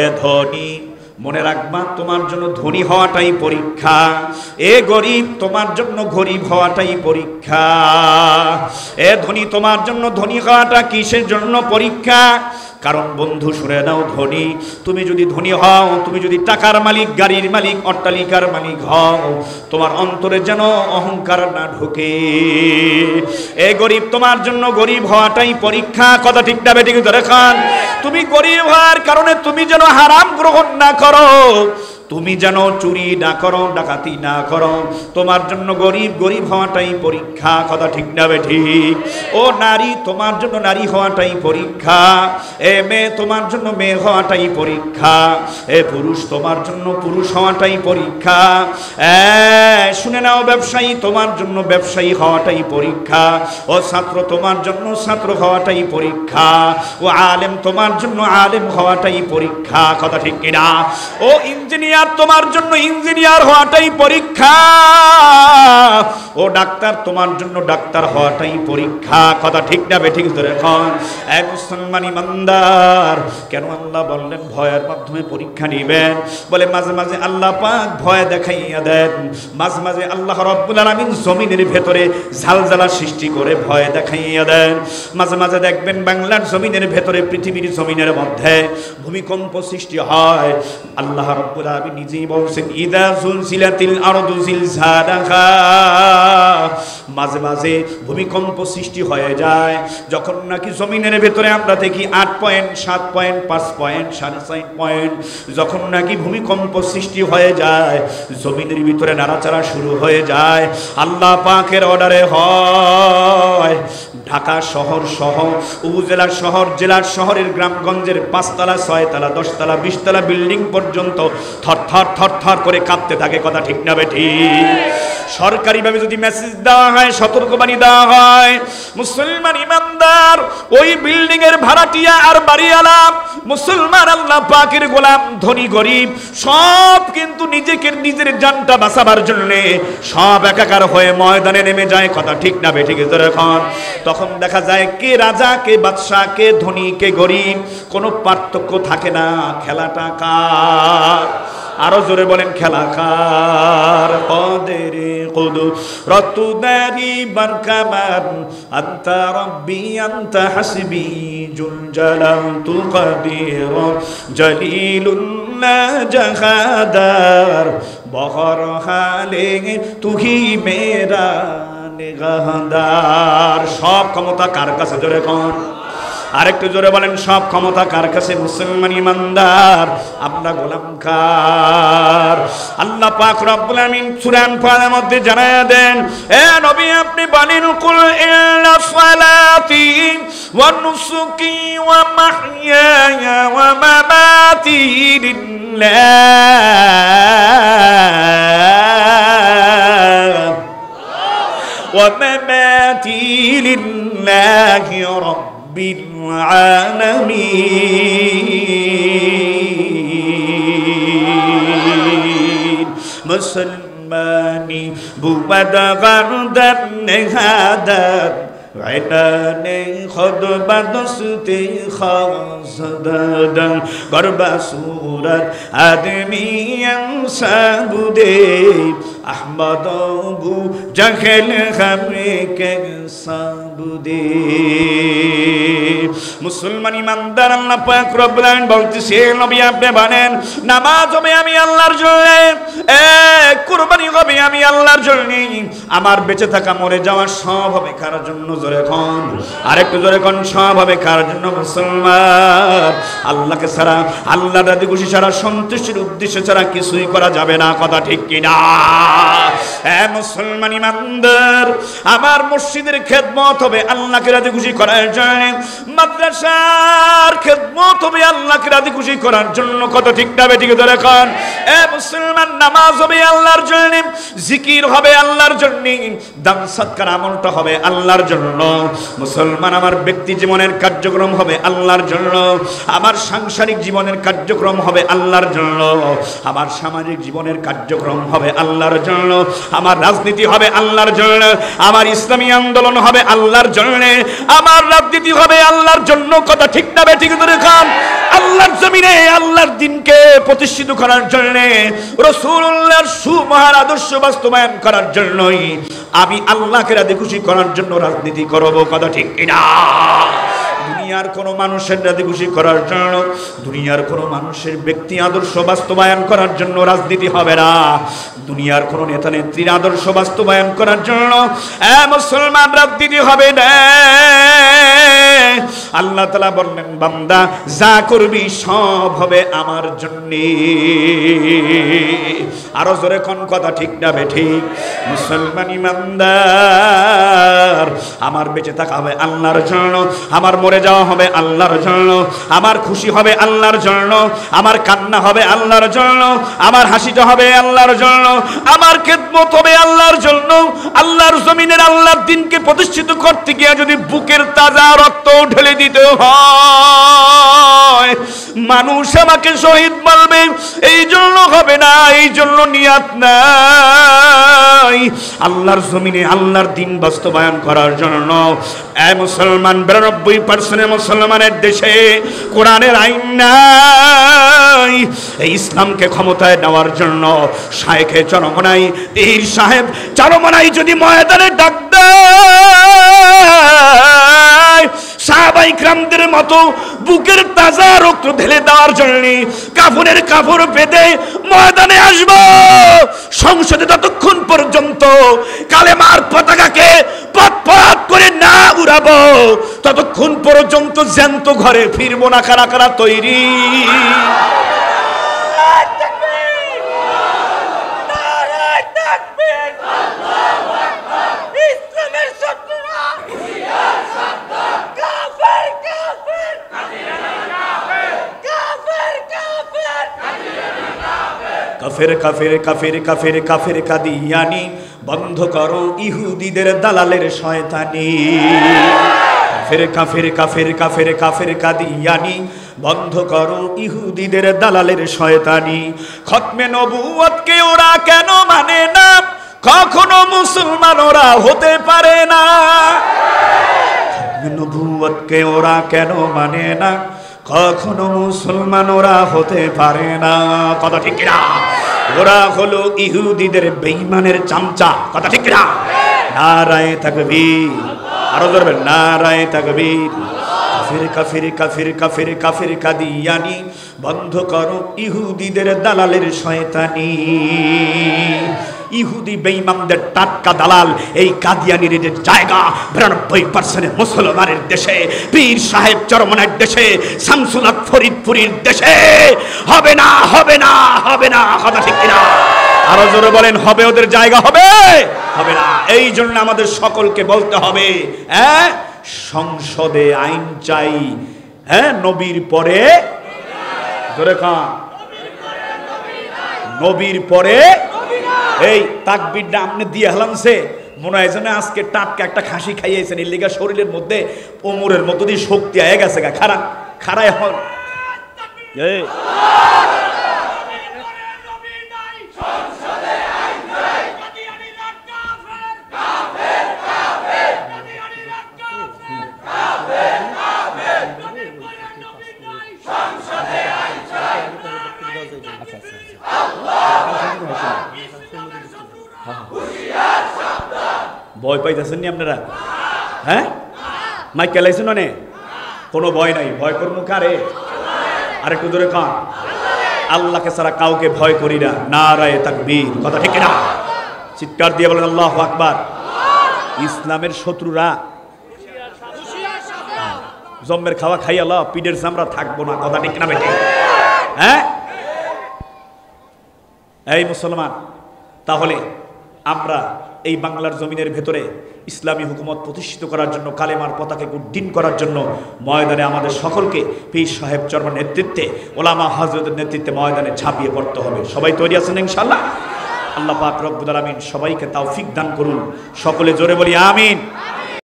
এ ধনী, মনে রাখবা তোমার জন্য ধনী হওয়াটাই পরীক্ষা, এ গরিব তোমার জন্য গরিব হওয়াটাই পরীক্ষা। এ ধনী, তোমার জন্য ধনী হওয়াটা কিসের জন্য পরীক্ষা? কারণ বন্ধু শুনে নাও, ধনী তুমি যদি ধনী হও, তুমি যদি টাকার মালিক, গাড়ির মালিক, অট্টালিকার মালিক হও, তোমার অন্তরে যেন অহংকার না ঢোকে। এই গরিব, তোমার জন্য গরিব হওয়াটাই পরীক্ষা। কথা ঠিক না বেঠিক ধরে খান? তুমি গরিব হওয়ার কারণে তুমি যেন হারাম গ্রহণ না করো, তুমি যেন চুরি না করো, ডাকাতি না করো, তোমার জন্য গরিব গরিব হওয়াটাই পরীক্ষা। কথা ঠিক না বেঠিক? ও নারী, তোমার জন্য নারী হওয়াটাই পরীক্ষা। এ মেয়ে, তোমার জন্য মেয়ে হওয়াটাই পরীক্ষা। এ পুরুষ, তোমার জন্য পুরুষ হওয়াটাই পরীক্ষা। শুনে নাও, ব্যবসায়ী, তোমার জন্য ব্যবসায়ী হওয়াটাই পরীক্ষা। ও ছাত্র, তোমার জন্য ছাত্র হওয়াটাই পরীক্ষা। ও আলেম, তোমার জন্য আলেম হওয়াটাই পরীক্ষা। কথা ঠিক কিনা? ও ইঞ্জিনিয়ার, তোমার জন্য ইঞ্জিনিয়ার হওয়াটাই পরীক্ষা। ও ডাক্তার, তোমার জন্য ডাক্তার হওয়াটাই পরীক্ষা। কথা ঠিক না বেঠিক ধরে এখন? এক মুসলমান ইমানদার, কেন আল্লাহ বললেন ভয়ের মাধ্যমে পরীক্ষা নিবেন? বলে মাঝে মাঝে আল্লাহ পাক ভয় দেখাইয়া দেন, মাঝে মাঝে আল্লাহ রাব্বুল আলামিন জমিনের ভেতরে ঝালঝালা সৃষ্টি করে ভয় দেখাইয়া দেন। মাঝে মাঝে দেখবেন বাংলার জমিনের ভেতরে, পৃথিবীর জমিনের মধ্যে ভূমিকম্প সৃষ্টি হয়। আল্লাহ রাব্বুল আলামিন নিজেই বলছেন, ইদা জুলজিলাতিল আরদু জিলজালাহা। মাঝে মাঝে ভূমিকম্প সৃষ্টি হয়ে যায়, যখন নাকি জমিনের ভেতরে আমরা দেখি 8 পয়েন্ট, 7 পয়েন্ট, 5 পয়েন্ট, 4.5 পয়েন্ট, যখন নাকি ভূমিকম্প সৃষ্টি হয়ে যায়, জমিনের ভিতরে নাড়াচাড়া শুরু হয়ে যায়, আল্লাহ পাকের অর্ডারে হয়। ঢাকা শহর সহ উপজেলার শহর, জেলার শহরের গ্রামগঞ্জের 5 তলা, 6 তলা, 10 তলা, 20 তলা বিল্ডিং পর্যন্ত থরথর থরথর করে কাঁপতে থাকে। কথা ঠিক না বেঠিক? সরকারিভাবে যদি মেসেজ দেওয়া হয়, সতর্কবাণী দেওয়া হয়, মুসলমান ইমানদার, ওই বিল্ডিং এর ভাড়াটিয়া আর বাড়িওয়ালা, মুসলমান আল্লাহ পাকের গোলাম, ধনী গরিব সব কিন্তু নিজেকে নিজের জানটা বাঁচাবার জন্য সব একাকার হয়ে ময়দানে নেমে যায়। কথা ঠিক না বেঠিক? এখন তখন দেখা যায় কে রাজা, কে বাদশা, কে ধনী, কে গরিব, কোনো পার্থক্য থাকে না। খেলাটা কার? আরো জোরে বলেন, খেলা কার? কদেরে কুদরতু দারি বারকামান, আনতা রব্বি আনতা হাসবি, জুল জালালতু কাদির জলিলুল্লাহ জাহাদার, বহর হালে তুহি মেরা নিগাহদার। সব ক্ষমতা কার কাছে? জোরে কোন? আরেকটু জোরে বলেন, সব ক্ষমতা কার কাছে? মুসলমান ইমানদার, আমরা গোলাম কার? আল্লাহ পাক রব্বুল আমিন সূরা আনফালের মধ্যে জানায়া দেন, এ নবী আপনি বলেন, কুল ইন্না সালাতি ওয়া নুসুকি ওয়া মাহইয়ায়া ওয়া মামাতি লিল্লাহ ওয়া মামাতি লিল্লাহি রাব্বিল আলামিন। মুসলমানি বুবাদ গারদান নেহাদাত, عيناني خد بدستي خاصدادا قرب سورة آدمي ينسابدي أحمد أبو جهل خميك সাবুদে। মুসলমান ইমানদার, আল্লাহ পাক রব্বুল আলামিন বলতেছেন, নবী আপনি বলেন, নামাজ হবে আমি আল্লাহর জন্য, কুরবানি হবে আমি আল্লাহর জন্য, আমার বেঁচে থাকা মরে যাওয়া সব হবে কার জন্য? জোরে কোন? আরেকটু জোরে কোন? সব হবে কার জন্য? মুসলমান আল্লাহকে ছাড়া, আল্লাহর রাজি খুশি ছাড়া, সন্তুষ্টির উদ্দেশ্য ছাড়া কিছুই করা যাবে না। কথা ঠিক কিনা? মুসলমান ইমানদার, আমার মসজিদের খেদমত হবে আল্লাহকে রাজি খুশি করার জন্য, মাদ্রাসার খেদমত হবে আল্লাহকে রাজি খুশি করার জন্য। কত ঠিক না বেঠিক? ধরে খান। মুসলমান নামাজ হবে আল্লাহর জন্য, জিকির হবে আল্লাহর জন্য, দান সদকার আমলটা হবে আল্লাহর জন্য। মুসলমান আমার ব্যক্তি জীবনের কার্যক্রম হবে আল্লাহর জন্য, আমার সাংসারিক জীবনের কার্যক্রম হবে আল্লাহর জন্য, আমার সামাজিক জীবনের কার্যক্রম হবে আল্লাহর জন্য, আমার রাজনীতি হবে আল্লাহর জন্য, আমার ইসলামী আন্দোলন হবে আল্লাহর জন্য, আমার রাজনীতি হবে আল্লাহর জন্য। কথা ঠিক না বেঠিক ধরে খান। আল্লাহর জমিনে আল্লাহর দিনকে প্রতিষ্ঠিত করার জন্য, রাসূলুল্লাহর সুমহান আদর্শ বাস্তবায়ন করার জন্যই আমি আল্লাহকে রাজি খুশি করার জন্য রাজনীতি করব। কথা ঠিক কিনা? দুনিয়ার কোনো মানুষের রাজি খুশি করার জন্য, দুনিয়ার কোনো মানুষের ব্যক্তি আদর্শ বাস্তবায়ন করার জন্য রাজনীতি হবে না। দুনিয়ার কোনো নেতা নেত্রীর আদর্শ বাস্তবায়ন করার জন্য মুসলমান রাজনীতি হবে না। আল্লাহ তাআলা বললেন, বান্দা যা করবি সব হবে আমার জন্য। আরো জোরে কোন কথা ঠিক না বেঠিক? মুসলমান ইমানদার, আমার বেঁচে থাকা হবে আল্লাহর জন্য, আমার মরে যাওয়া হবে আল্লাহর জন্য, আমার খুশি হবে আল্লাহর জন্য, আমার কান্না হবে আল্লাহর জন্য, আমার হাসিটা হবে আল্লাহর জন্য, আমার খেদমত হবে আল্লাহর জন্য। আল্লাহর জমিনের আল্লাহর দিনকে প্রতিষ্ঠিত করতে গিয়ে যদি বুকের তাজা রক্ত ঢেলে দিতে হয়, মানুষ আমাকে শহীদ বলবে, এই জন্য হবে না, এই জন্য নিয়াত নাই। আল্লাহর জমিনে আল্লাহর দিন বাস্তবায়ন করার জন্য মুসলমান 92% মুসলমানের দেশে কোরআনের আইন নাই। এই ইসলামকে ক্ষমতায় নেওয়ার জন্য শায়েখে চরমনাই, পীর সাহেব চরমনাই যদি ময়দানে ডাক দেয়, সাহাবায়ে কিরামদের মতো বুকের তাজা রক্ত ঢেলে দেওয়ার জন্য কাফনের কাপড় পেতে ময়দানে আসব। সংসদে ততক্ষণ পর্যন্ত কালেমার পতাকাকে পথ করে না উড়াবো, ততক্ষণ পর্যন্ত জ্যান্ত ঘরে ফিরবো না। কারা কারা তৈরি? কাফের কাফের কাফের কাফের কাফের কাদিয়ানি, বন্ধ করো ইহুদিদের দালালের শয়তানি। কাফের কাফের কাফের কাফের কাফের কাদিয়ানি, বন্ধ করো ইহুদিদের দালালের শয়তানি। খতমে নবুয়তকে ওরা কেন মানে না? কখনো মুসলমান ওরা হতে পারে না। খতমে নবুয়তকে ওরা কেন মানে না? কখনো মুসলমান ওরা হতে পারে না। কথা ঠিক কিনা? ওরা হলো ইহুদিদের বেঈমানের চামচা। কথা ঠিক কিনা? নারায়ে তাকবীর, আরো জোরে নারায়ে তাকবীর। কাফির কাফির কাফির কাফির কাফির কাদিয়ানি, বন্ধ করো ইহুদিদের দালালের শয়তানি। ইহুদি বেঈমানদের টাটকা দালাল এই কাদিয়ানির জায়গা 92% মুসলমানের দেশে, পীর সাহেব চরমনার দেশে, শামসুল হক ফরিদপুরের দেশে হবে না, হবে না, হবে না। কথা ঠিক কিনা? আরো জোরে বলেন, হবে ওদের জায়গা হবে? হবে না। এই জন্য আমাদের সকলকে বলতে হবে, সংসদে আইন চাই, নবীর পরে, জোরে খান, নবীর পরে। এই তাকবীরটা আপনি দিয়ে হলামছে মনে হয় যেন আজকে টাটকা একটা খাসি খাইয়েছেন, এর লেগে শরীরের মধ্যে ওমরের মতো দিয়ে শক্তি আয়ে গেছে। খারা খারা এখন ভয় পাইতেছেন নি আপনারা? মাইক কেলাইছেন অনেক, কোনো ভয় নাই। ভয় করবো কারে? আরেকটু জোরে কান। আল্লাহকে ছাড়া কাউকে ভয় করি না। নারায়ে তাকবীর। কথা ঠিক না? চিৎকার দিয়ে বলেন আল্লাহু আকবার। ইসলামের শত্রুরা জম্মের খাওয়া খাই আল্লাহ, পিঠের চামড়া থাকবো না। কথা ঠিক না বেটে? এই মুসলমান, তাহলে আমরা এই বাংলার জমিনের ভেতরে ইসলামী হুকুমত প্রতিষ্ঠিত করার জন্য, কালেমার পতাকাকে উড্ডীন করার জন্য ময়দানে আমাদের সকলকে পীর সাহেব চরমার নেতৃত্বে, ওলামা হযরতের নেতৃত্বে ময়দানে ঝাঁপিয়ে পড়তে হবে। সবাই তৈরি আছেন ইনশাআল্লাহ? আল্লাহ পাক রব্বুল আলামিন সবাইকে তৌফিক দান করুন। সকলে জোরে বলি আমিন।